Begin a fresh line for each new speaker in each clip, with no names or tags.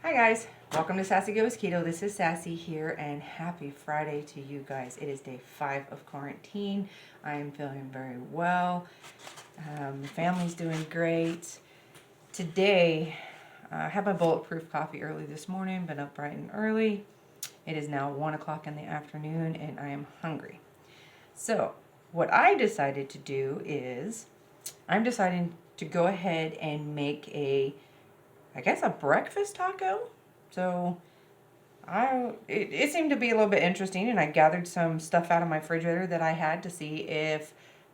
Hi guys, welcome to Sassy Goes Keto. This is Sassy here, and happy Friday to you guys. It is day 5 of quarantine. I am feeling very well. The family's doing great. Today, I had my bulletproof coffee early this morning, been up bright and early. It is now 1 o'clock in the afternoon, and I am hungry. So, what I decided to do is, I'm deciding to go ahead and make a breakfast taco. So it seemed to be a little bit interesting, and I gathered some stuff out of my refrigerator that I had to see if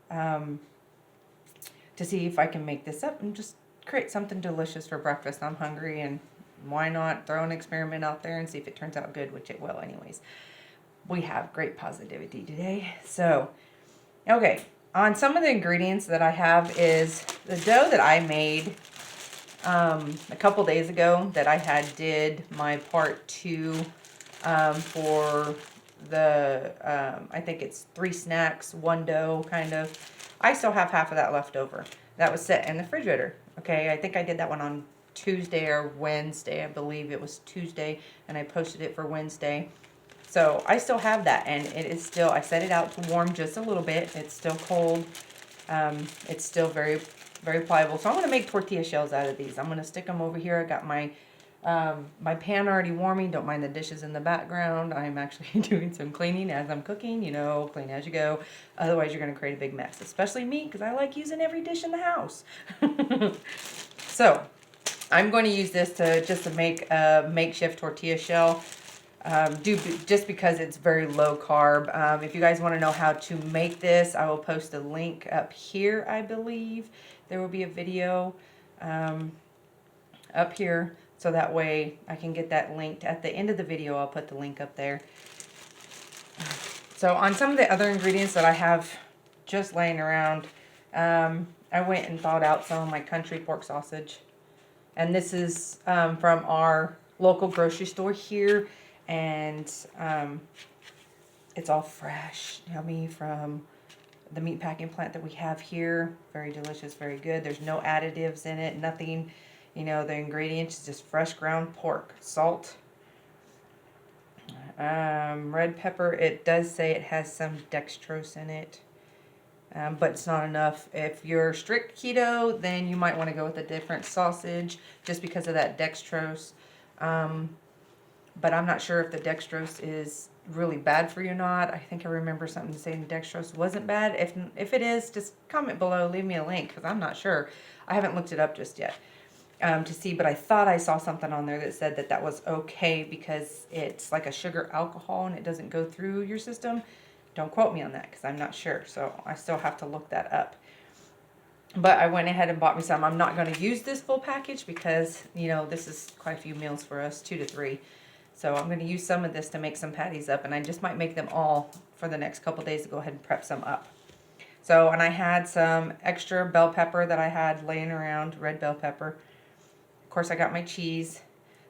I can make this up and just create something delicious for breakfast. I'm hungry, and why not throw an experiment out there and see if it turns out good, which it will anyways. We have great positivity today. So, okay, on some of the ingredients that I have is the dough that I made a couple days ago that I had did my part 2 for the, I think it's 3 snacks, 1 dough kind of. I still have half of that left over. That was set in the refrigerator. Okay, I think I did that one on Tuesday or Wednesday. I believe it was Tuesday, and I posted it for Wednesday. So I still have that, and it is still, I set it out to warm just a little bit. It's still cold. It's still very pliable. So I'm going to make tortilla shells out of these. I'm going to stick them over here. I got my my pan already warming. Don't mind the dishes in the background. I'm actually doing some cleaning as I'm cooking. You know, clean as you go. Otherwise, you're going to create a big mess. Especially me, because I like using every dish in the house. So I'm going to use this to make a makeshift tortilla shell. Just because it's very low carb. If you guys want to know how to make this, I will post a link up here, I believe. There will be a video up here, so that way I can get that linked. At the end of the video, I'll put the link up there. So on some of the other ingredients that I have just laying around, I went and thawed out some of my country pork sausage. And this is from our local grocery store here. And it's all fresh, yummy, from the meat packing plant that we have here. Very delicious, very good. There's no additives in it, nothing. You know, the ingredients is just fresh ground pork, salt, red pepper. It does say it has some dextrose in it, but it's not enough. If you're strict keto, then you might want to go with a different sausage just because of that dextrose. But I'm not sure if the dextrose is really bad for you or not. I think I remember something saying dextrose wasn't bad. If it is, just comment below, leave me a link, because I'm not sure. I haven't looked it up just yet to see, but I thought I saw something on there that said that was okay because it's like a sugar alcohol and it doesn't go through your system. Don't quote me on that because I'm not sure, so I still have to look that up. But I went ahead and bought me some. I'm not going to use this full package because, you know, this is quite a few meals for us, 2 to 3. So I'm going to use some of this to make some patties up, and I just might make them all for the next couple days to go ahead and prep some up. So, and I had some extra bell pepper that I had laying around, red bell pepper. Of course, I got my cheese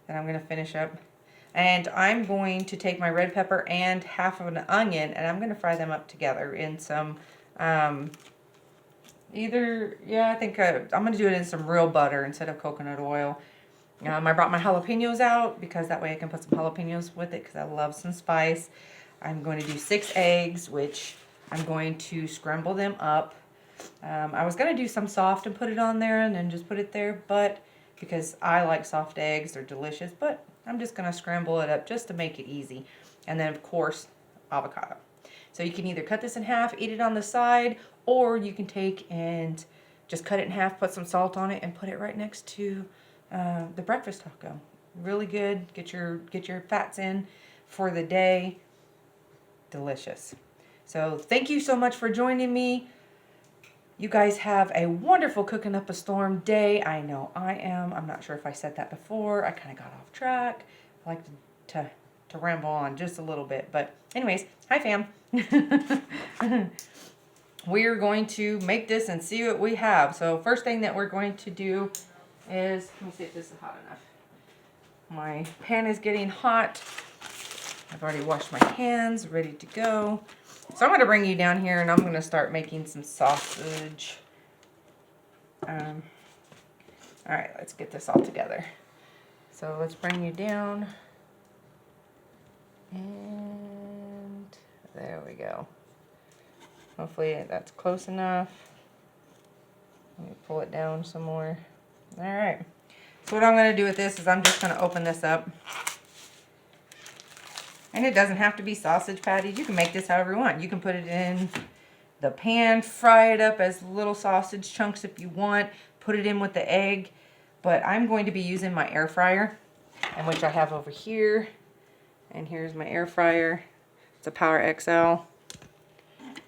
that I'm going to finish up. And I'm going to take my red pepper and half of an onion, and I'm going to fry them up together in some, I think I'm going to do it in some real butter instead of coconut oil. I brought my jalapenos out because that way I can put some jalapenos with it because I love some spice. I'm going to do 6 eggs, which I'm going to scramble them up. I was going to do some soft and put it on there and then just put it there, but because I like soft eggs, they're delicious, but I'm just going to scramble it up just to make it easy. And then, of course, avocado. So you can either cut this in half, eat it on the side, or you can take and just cut it in half, put some salt on it, and put it right next to the breakfast taco. Really good. Get your fats in for the day. Delicious. So thank you so much for joining me. You guys have a wonderful cooking up a storm day. I know I am. I'm not sure if I said that before. I kind of got off track. I like to ramble on just a little bit. But anyways, hi fam. We're going to make this and see what we have. So first thing that we're going to do is, let me see if this is hot enough. My pan is getting hot. I've already washed my hands, ready to go. So I'm going to bring you down here and I'm going to start making some sausage. All right, let's get this all together. So let's bring you down. And there we go. Hopefully that's close enough. Let me pull it down some more. All right. So what I'm going to do with this is I'm just going to open this up. And it doesn't have to be sausage patties. You can make this however you want. You can put it in the pan, fry it up as little sausage chunks if you want. Put it in with the egg. But I'm going to be using my air fryer, and which I have over here. And here's my air fryer. It's a Power XL.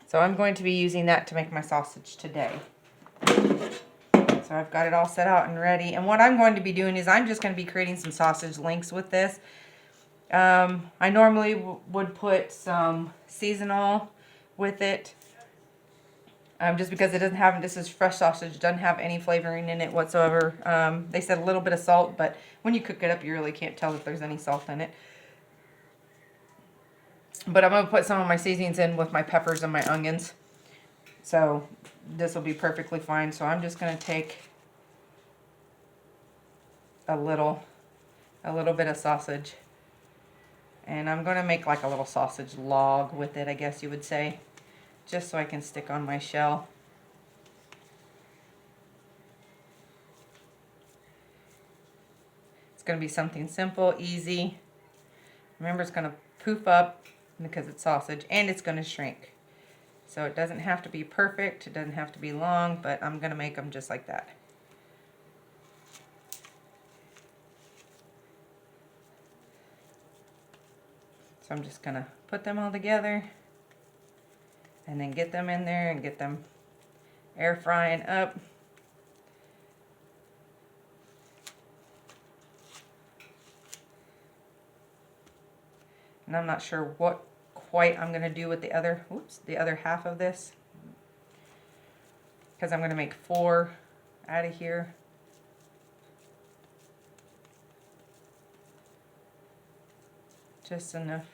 So I'm going to be using that to make my sausage today. So I've got it all set out and ready. And what I'm going to be doing is I'm just going to be creating some sausage links with this. I normally would put some seasonal with it. Just because it doesn't have, this is fresh sausage, doesn't have any flavoring in it whatsoever. They said a little bit of salt, but when you cook it up, you really can't tell if there's any salt in it. But I'm going to put some of my seasonings in with my peppers and my onions. So this will be perfectly fine. So I'm just going to take a little bit of sausage. And I'm going to make like a little sausage log with it, I guess you would say. Just so I can stick on my shell. It's going to be something simple, easy. Remember, it's going to poof up because it's sausage, and it's going to shrink. So it doesn't have to be perfect, it doesn't have to be long, but I'm going to make them just like that. So I'm just going to put them all together and then get them in there and get them air frying up. And I'm not sure what quite I'm going to do with the other half of this, because I'm going to make 4 out of here. Just enough.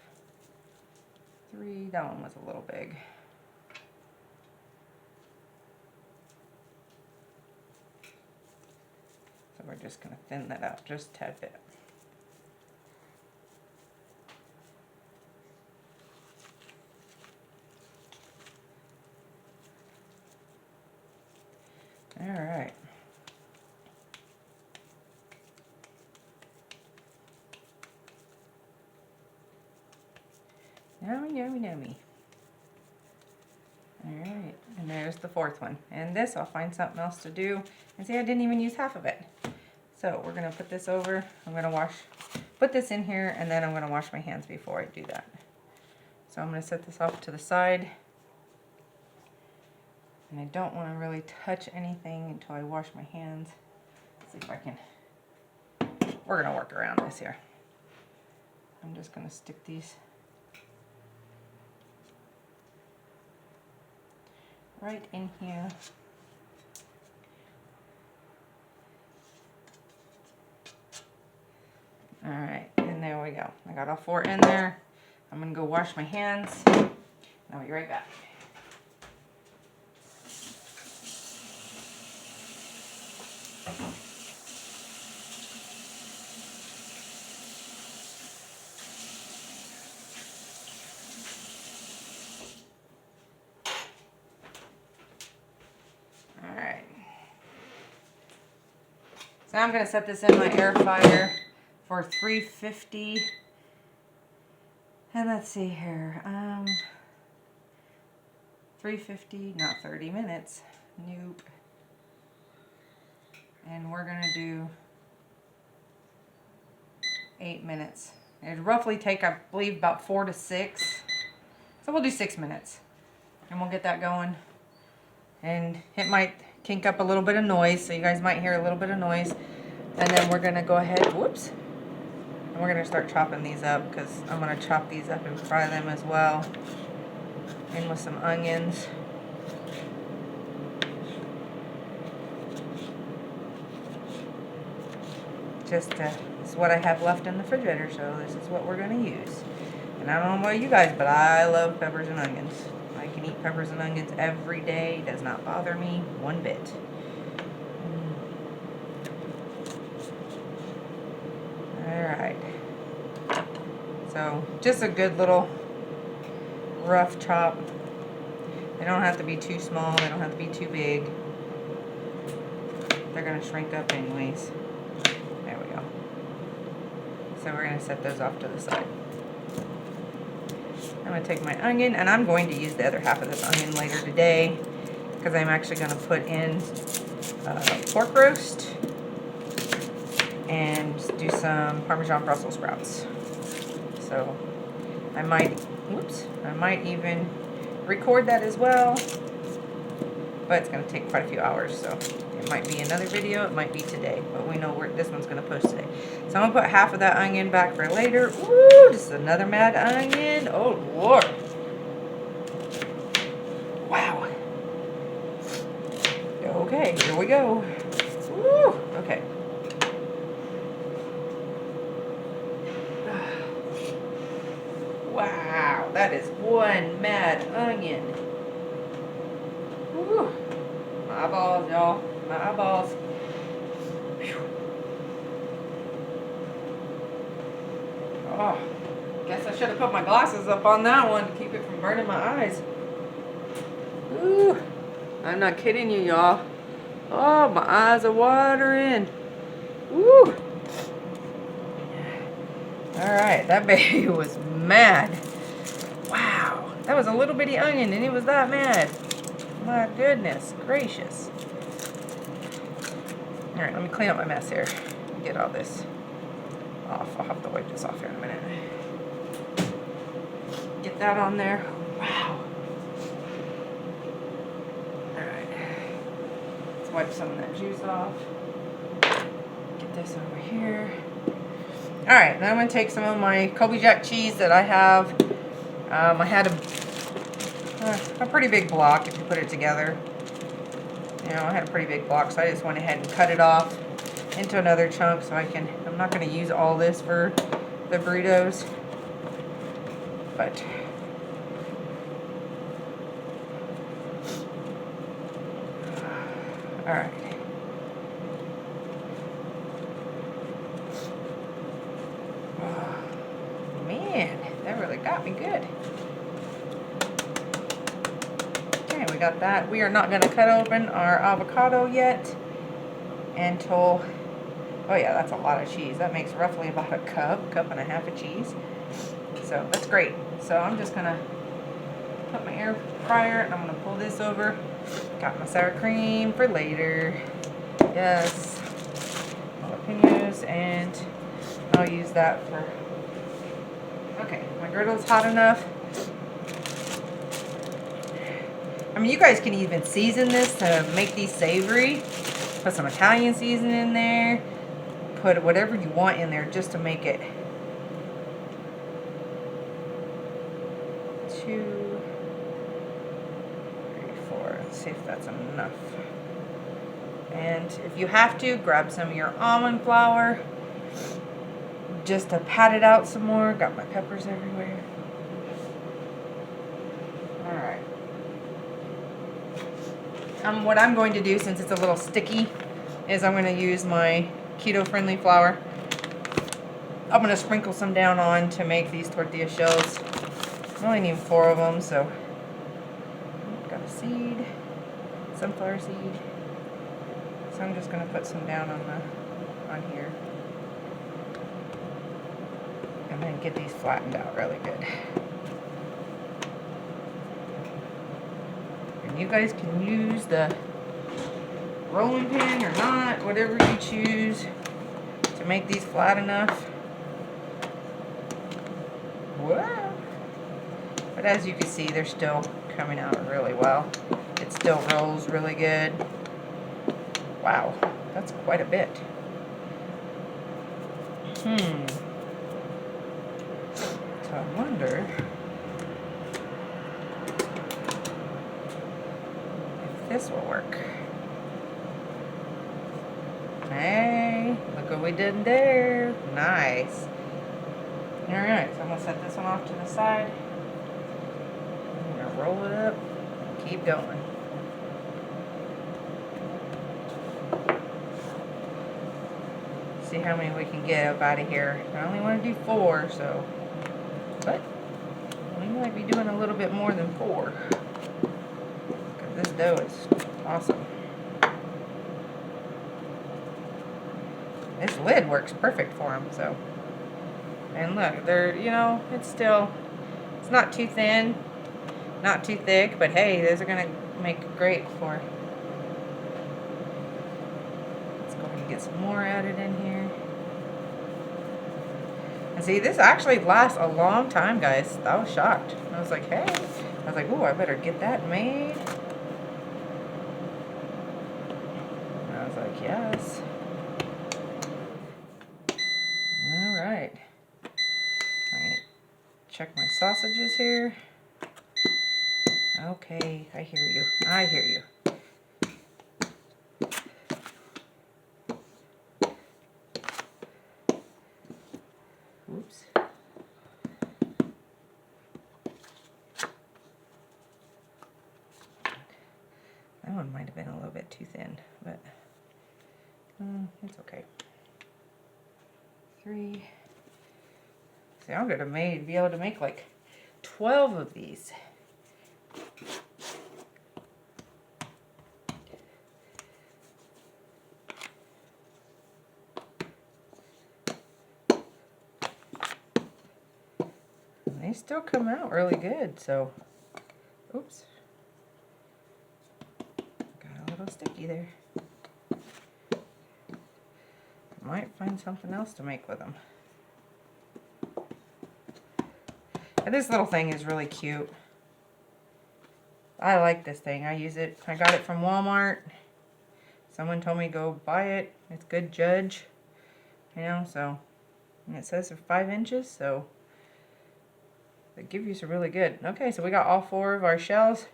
3, that one was a little big. So we're just going to thin that out just a tad bit. All right. Yummy, yummy, yummy. All right, and there's the 4th one. And this, I'll find something else to do. And see, I didn't even use half of it. So we're gonna put this over. I'm gonna put this in here, and then I'm gonna wash my hands before I do that. So I'm gonna set this off to the side. And I don't want to really touch anything until I wash my hands. Let's see if I can. We're going to work around this here. I'm just going to stick these right in here. All right, and there we go. I got all 4 in there. I'm going to go wash my hands. I'll be right back. Alright. So now I'm going to set this in my air fryer for 350. And let's see here. 350, not 30 minutes. Nope. And we're going to do 8 minutes. It'd roughly take, I believe, about 4 to 6. So we'll do 6 minutes. And we'll get that going. And it might kink up a little bit of noise, so you guys might hear a little bit of noise. And then we're going to go ahead, whoops. And we're going to start chopping these up, because I'm going to chop these up and fry them as well. In with some onions. This is what I have left in the refrigerator, so this is what we're going to use. And I don't know about you guys, but I love peppers and onions. I can eat peppers and onions every day. It does not bother me one bit. So just a good little rough chop. They don't have to be too small. They don't have to be too big. They're going to shrink up anyways. There we go. So we're going to set those off to the side. I'm going to take my onion, and I'm going to use the other half of this onion later today because I'm actually going to put in pork roast and do some Parmesan Brussels sprouts. So I might even record that as well, but it's going to take quite a few hours, so it might be another video, it might be today, but we know this one's going to post today. So I'm going to put half of that onion back for later. Ooh, this is another mad onion. Oh Lord. Wow. Okay, here we go. Woo, okay. Wow, that is one mad onion. Woo. My eyeballs, y'all. My eyeballs. Whew. Oh, guess I should have put my glasses up on that one to keep it from burning my eyes. Ooh, I'm not kidding you, y'all. Oh, my eyes are watering. Woo. Alright, that baby was mad. Wow, that was a little bitty onion and it was that mad. My goodness gracious. Alright, let me clean up my mess here. Get all this off. I'll have to wipe this off here in a minute. Get that on there. Wow. Alright. Let's wipe some of that juice off. Get this over here. Alright, now I'm going to take some of my Colby Jack cheese that I have. I had a pretty big block if you put it together. You know, I had a pretty big block, so I just went ahead and cut it off into another chunk so I'm not going to use all this for the burritos. But alright. Man, that really got me good. Okay, we got that. We are not going to cut open our avocado yet until, oh yeah, that's a lot of cheese. That makes roughly about a cup and a half of cheese. So that's great. So I'm just going to put my air fryer and I'm going to pull this over. Got my sour cream for later. Yes. Jalapenos, and I'll use that for, okay, my griddle's hot enough. I mean, you guys can even season this to make these savory. Put some Italian seasoning in there. Put whatever you want in there just to make it 2, 3, 4. Let's see if that's enough. And if you have to, grab some of your almond flour just to pat it out some more. Got my peppers everywhere. Alright. What I'm going to do, since it's a little sticky, is I'm going to use my keto-friendly flour. I'm going to sprinkle some down on to make these tortilla shells. I only need 4 of them, so got a seed, sunflower seed. So I'm just going to put some down on here. And then get these flattened out really good. And you guys can use the rolling pin or not, whatever you choose to make these flat enough. Whoa. But as you can see, they're still coming out really well. It still rolls really good. Wow, that's quite a bit. So I wonder if this will work. Hey, look what we did there. Nice. Alright, so I'm going to set this one off to the side. I'm going to roll it up and keep going. See how many we can get up out of here. I only want to do 4, so but we might be doing a little bit more than 4. Because this dough is awesome. This lid works perfect for them, so. And look, they're, you know, it's not too thin, not too thick, but hey, those are going to make great for. Let's go ahead and get some more added in here. And see, this actually lasts a long time, guys. I was shocked. I was like, hey. I was like, ooh, I better get that made. And I was like, yes. Alright. Alright. Check my sausages here. Okay, I hear you. I hear you. Oops. That one might have been a little bit too thin, but it's okay. 3. See, I'm gonna be able to make like 12 of these. They still come out really good, so, oops, got a little sticky there. Might find something else to make with them. And this little thing is really cute. I like this thing. I use it. I got it from Walmart. Someone told me go buy it. It's good judge. You know, so, and it says they're 5 inches, so they give you some really good. Okay, so we got all 4 of our shells.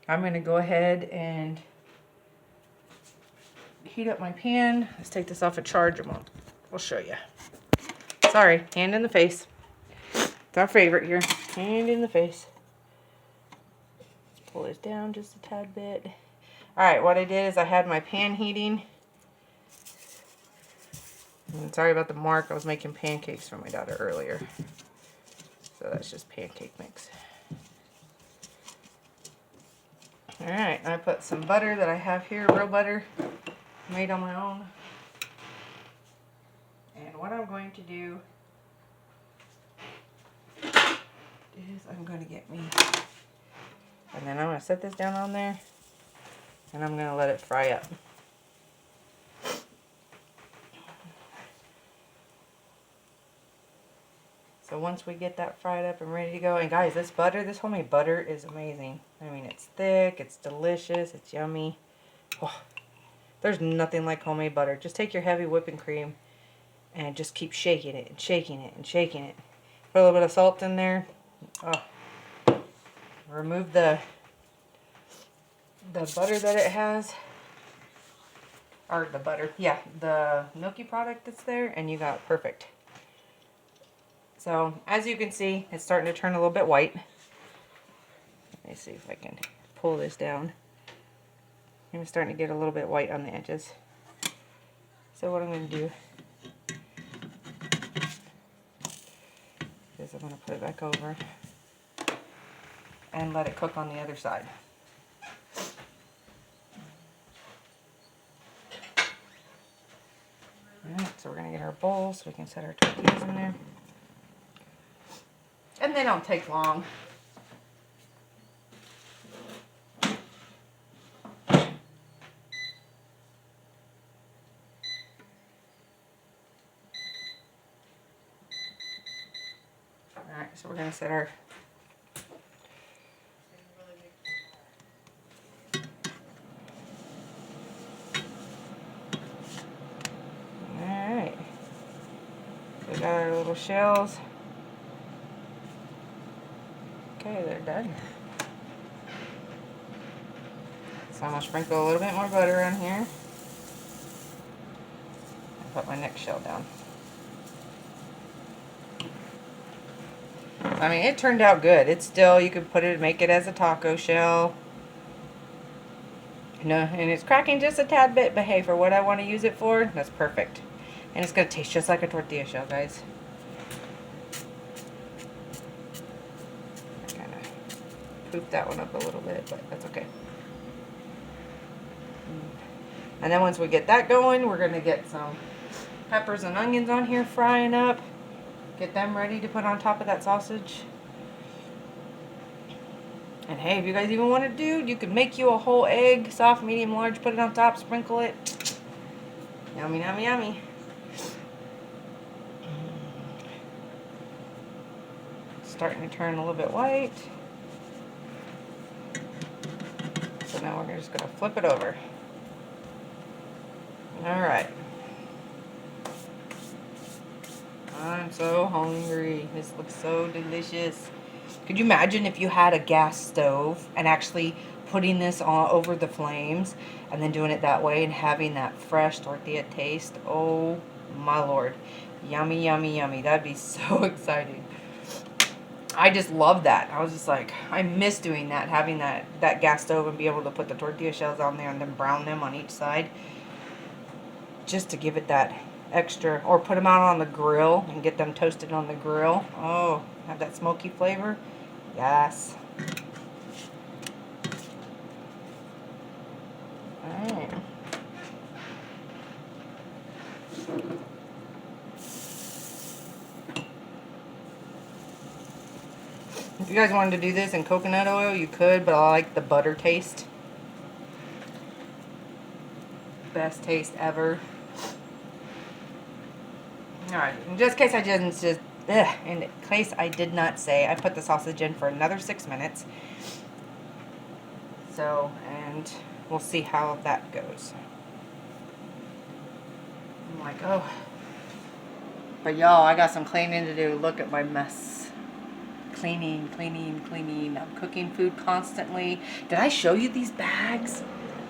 I'm going to go ahead and heat up my pan. Let's take this off a charge and we'll show you. Sorry, hand in the face. It's our favorite here. Hand in the face. Let's pull this down just a tad bit. Alright, what I did is I had my pan heating. And sorry about the mark. I was making pancakes for my daughter earlier. So that's just pancake mix. Alright, I put some butter that I have here, real butter, made on my own. And what I'm going to do is I'm going to get me, and then I'm going to set this down on there, and I'm going to let it fry up. So once we get that fried up and ready to go, and guys, this butter, this homemade butter is amazing. I mean, it's thick, it's delicious, it's yummy. Oh, there's nothing like homemade butter. Just take your heavy whipping cream and just keep shaking it and shaking it and shaking it. Put a little bit of salt in there. Oh. Remove the butter that it has. Or the butter, yeah, the milky product that's there, and you got perfect. So, as you can see, it's starting to turn a little bit white. Let me see if I can pull this down. I'm starting to get a little bit white on the edges. So what I'm going to do is I'm going to put it back over and let it cook on the other side. Alright, so we're going to get our bowl so we can set our tortillas in there. And they don't take long. Alright, so we're going to set our Alright. So we got our little shells. Okay, they're done. So I'm going to sprinkle a little bit more butter on here. And put my next shell down. I mean, it turned out good. It's still, you could make it as a taco shell. You know, and it's cracking just a tad bit, but hey, for what I want to use it for, that's perfect. And it's going to taste just like a tortilla shell, guys. poof that one up a little bit, but that's okay. And then once we get that going, we're going to get some peppers and onions on here frying up. Get them ready to put on top of that sausage. And hey, if you guys even want to do, you could make you a whole egg, soft, medium, large, put it on top, sprinkle it. Yummy, yummy, yummy. Starting to turn a little bit white. So now we're just going to flip it over. Alright. I'm so hungry. This looks so delicious. Could you imagine if you had a gas stove and actually putting this on over the flames and then doing it that way and having that fresh tortilla taste? Oh my Lord. Yummy, yummy, yummy. That'd be so exciting. I just love that. I was just like, I miss doing that, having that gas stove and be able to put the tortilla shells on there and then brown them on each side. Just to give it that extra, or put them out on the grill and get them toasted on the grill. Oh, have that smoky flavor. Yes. Alright. If you guys wanted to do this in coconut oil, you could, but I like the butter taste. Best taste ever. Alright, in case I did not say, I put the sausage in for another 6 minutes. So, and we'll see how that goes. I'm like, oh. But y'all, I got some cleaning to do. Look at my mess. Cleaning, cleaning, cleaning. I'm cooking food constantly. Did I show you these bags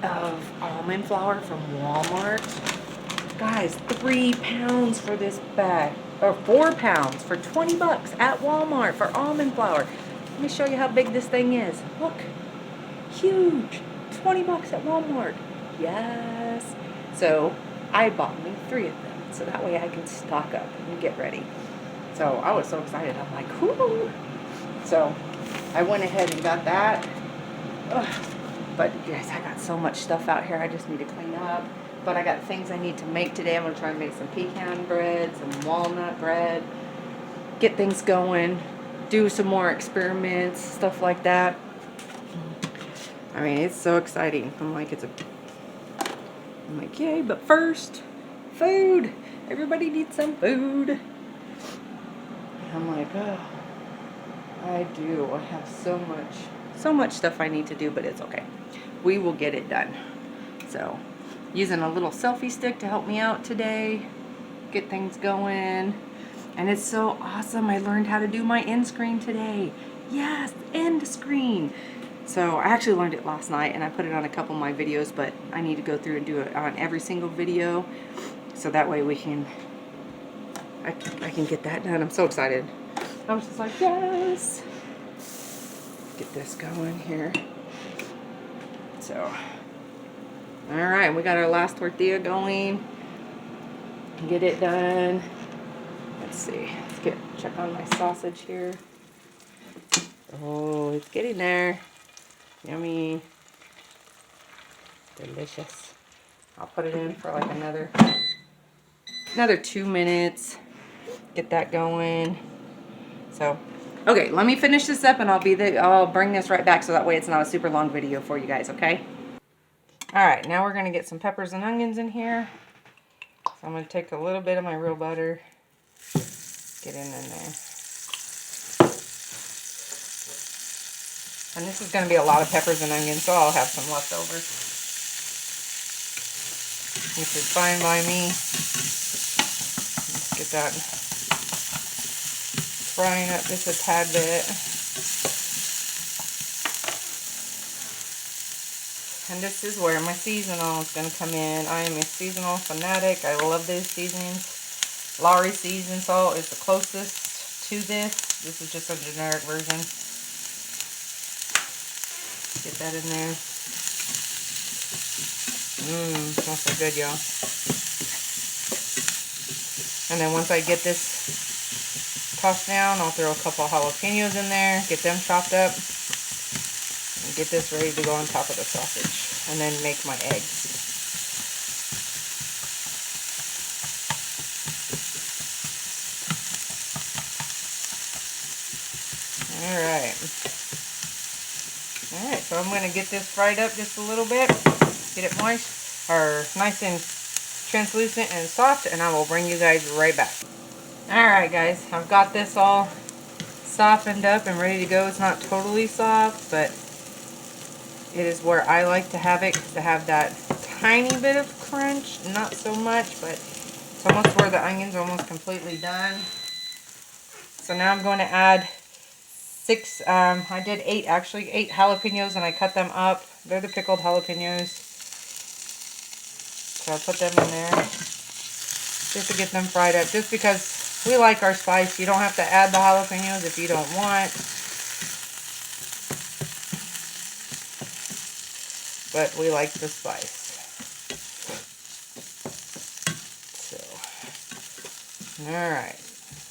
of almond flour from Walmart? Guys, 3 pounds for this bag, or 4 pounds for 20 bucks at Walmart for almond flour. Let me show you how big this thing is. Look, huge, 20 bucks at Walmart. Yes. So I bought me 3 of them, so that way I can stock up and get ready. So I was so excited. I'm like, whoo! So I went ahead and got that. Ugh. But you guys, I got so much stuff out here I just need to clean up. But I got things I need to make today. I'm going to try and make some pecan bread, some walnut bread, get things going, do some more experiments, stuff like that. I mean, it's so exciting. I'm like, yay, but first, food. Everybody needs some food. I'm like, oh, I do. I have so much stuff I need to do, but it's okay. We will get it done. So, using a little selfie stick to help me out today, get things going. And it's so awesome. I learned how to do my end screen today. Yes, end screen. So I actually learned it last night and I put it on a couple of my videos, but I need to go through and do it on every single video. So that way I can get that done. I'm so excited. I was just like, yes. Get this going here. So, all right, we got our last tortilla going. Get it done. Let's see. Let's check on my sausage here. Oh, it's getting there. Yummy. Delicious. I'll put it in for like another 2 minutes. Get that going. So, okay, let me finish this up and I'll bring this right back so that way it's not a super long video for you guys, okay? Alright, now we're going to get some peppers and onions in here. So I'm going to take a little bit of my real butter, get in there. And this is going to be a lot of peppers and onions, so I'll have some left over. Which is fine by me. Let's get that frying up just a tad bit. And this is where my seasonal is going to come in. I am a seasonal fanatic. I love those seasonings. Lowry seasoned salt is the closest to this. This is just a generic version. Get that in there. Smells so good, y'all. And then once I get this tossed down, I'll throw a couple of jalapenos in there. Get them chopped up. And get this ready to go on top of the sausage. And then make my eggs. Alright. Alright, so I'm going to get this fried up just a little bit. Get it moist, or nice and translucent and soft, and I will bring you guys right back. Alright guys, I've got this all softened up and ready to go. It's not totally soft, but it is where I like to have it, to have that tiny bit of crunch. Not so much, but it's almost where the onion's almost completely done. So now I'm going to add I did 8 jalapenos, and I cut them up. They're the pickled jalapenos. So I'll put them in there just to get them fried up. Just because we like our spice. You don't have to add the jalapenos if you don't want. But we like the spice. So, alright.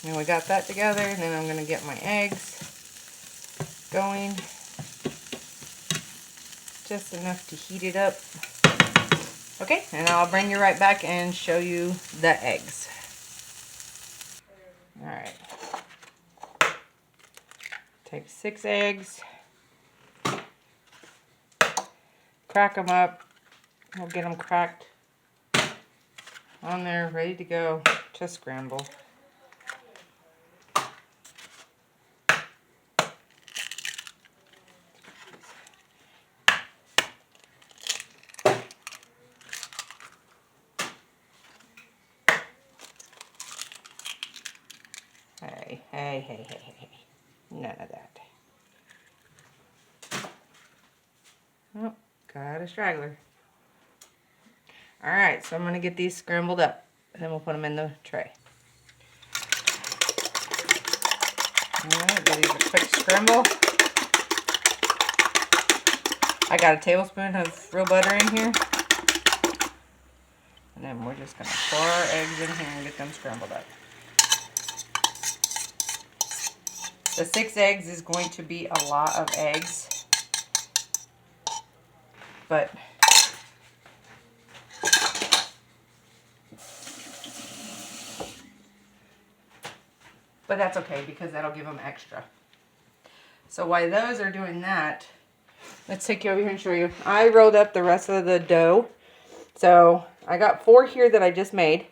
Now we got that together, and then I'm going to get my eggs going. Just enough to heat it up. Okay, and I'll bring you right back and show you the eggs. Alright. Take 6 eggs. Crack them up. We'll get them cracked on there, ready to go to scramble. Hey. None of that. Oh, got a straggler. Alright, so I'm going to get these scrambled up. And then we'll put them in the tray. Alright, do these a quick scramble. I got a tablespoon of real butter in here. And then we're just going to pour our eggs in here and get them scrambled up. The 6 eggs is going to be a lot of eggs. But that's okay, because that'll give them extra. So while those are doing that, let's take you over here and show you. I rolled up the rest of the dough. So I got 4 here that I just made.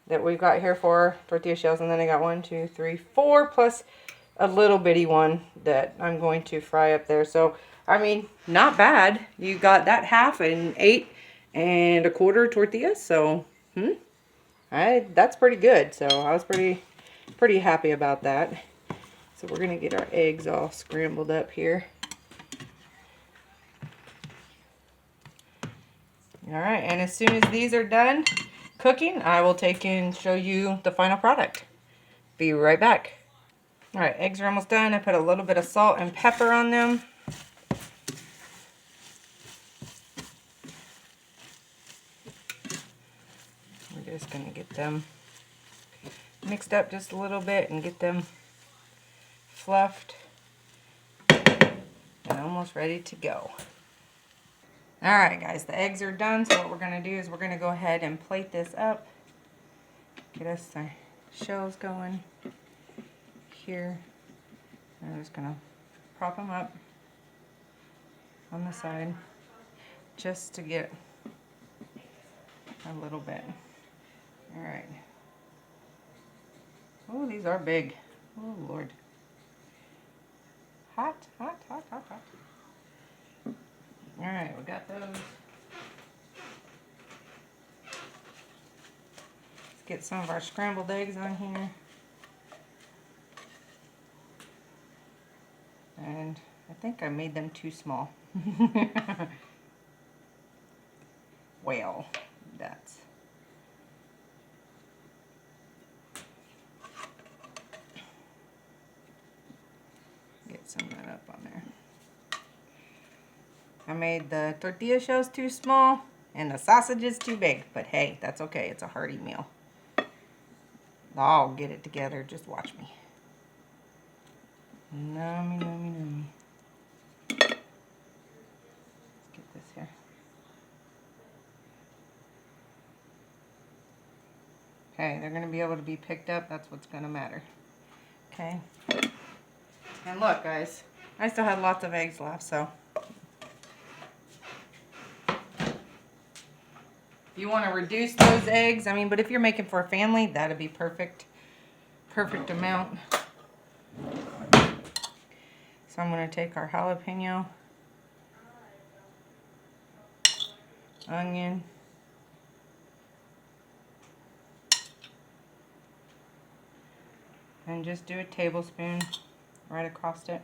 That we've got here for tortilla shells. And then I got 1, 2, 3, 4 plus a little bitty one that I'm going to fry up there. So, I mean, not bad. You got that half and 8 1/4 tortillas. So, that's pretty good. So I was pretty happy about that. So we're going to get our eggs all scrambled up here. Alright, and as soon as these are done cooking, I will take and show you the final product. Be right back. Alright, eggs are almost done. I put a little bit of salt and pepper on them. We're just going to get them mixed up just a little bit and get them fluffed and almost ready to go. Alright guys, the eggs are done, so what we're going to do is we're going to go ahead and plate this up. Get us the shells going here. I'm just going to prop them up on the side just to get a little bit. Alright. Oh, these are big. Oh Lord. Hot. Alright, we got those. Let's get some of our scrambled eggs on here. And I think I made them too small. Well, that's... Get some of that up on there. I made the tortilla shells too small and the sausages too big, but hey, that's okay. It's a hearty meal. I'll get it together. Just watch me. Nummy. Okay, they're going to be able to be picked up. That's what's going to matter. Okay. And look, guys, I still have lots of eggs left, so. If you want to reduce those eggs, I mean, but if you're making for a family, that'd be perfect. Perfect amount. So I'm going to take our jalapeno, onion, and just do a tablespoon right across it.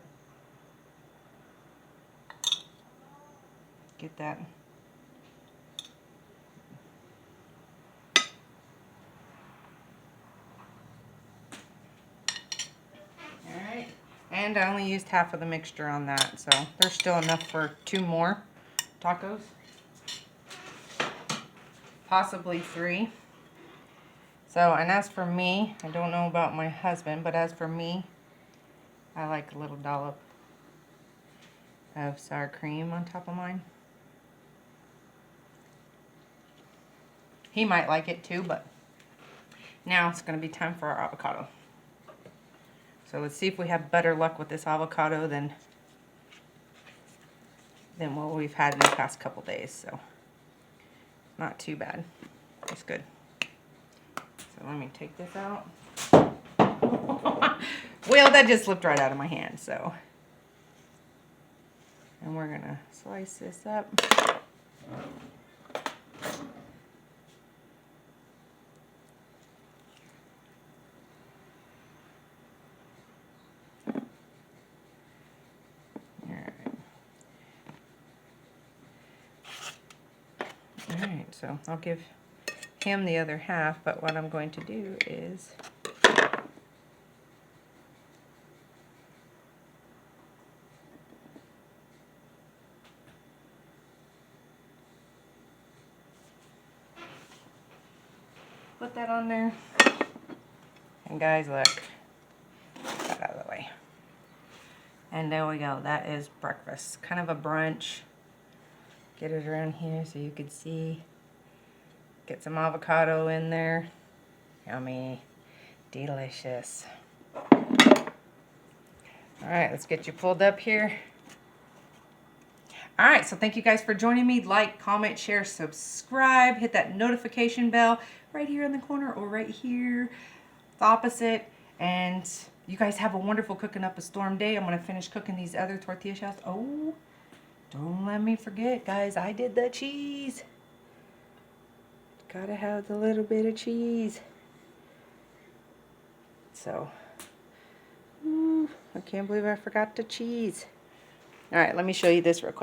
Get that. Alright, and I only used half of the mixture on that, so there's still enough for 2 more tacos. Possibly 3. So, and as for me, I don't know about my husband, but as for me, I like a little dollop of sour cream on top of mine. He might like it too, but now it's going to be time for our avocado. So let's see if we have better luck with this avocado than what we've had in the past couple days. So not too bad. It's good. So let me take this out. Well, that just slipped right out of my hand. So, and we're gonna slice this up. Alright, so I'll give him the other half, but what I'm going to do is put that on there. And guys, look, get that out of the way. And there we go. That is breakfast. Kind of a brunch. Get it around here so you could see. Get some avocado in there. Yummy. Delicious. Alright, let's get you pulled up here. Alright, so thank you guys for joining me. Like, comment, share, subscribe. Hit that notification bell right here in the corner or right here. The opposite. And you guys have a wonderful cooking up a storm day. I'm going to finish cooking these other tortilla shells. Oh, don't let me forget, guys. I did the cheese. Gotta have the little bit of cheese. So, I can't believe I forgot the cheese. Alright, let me show you this real quick.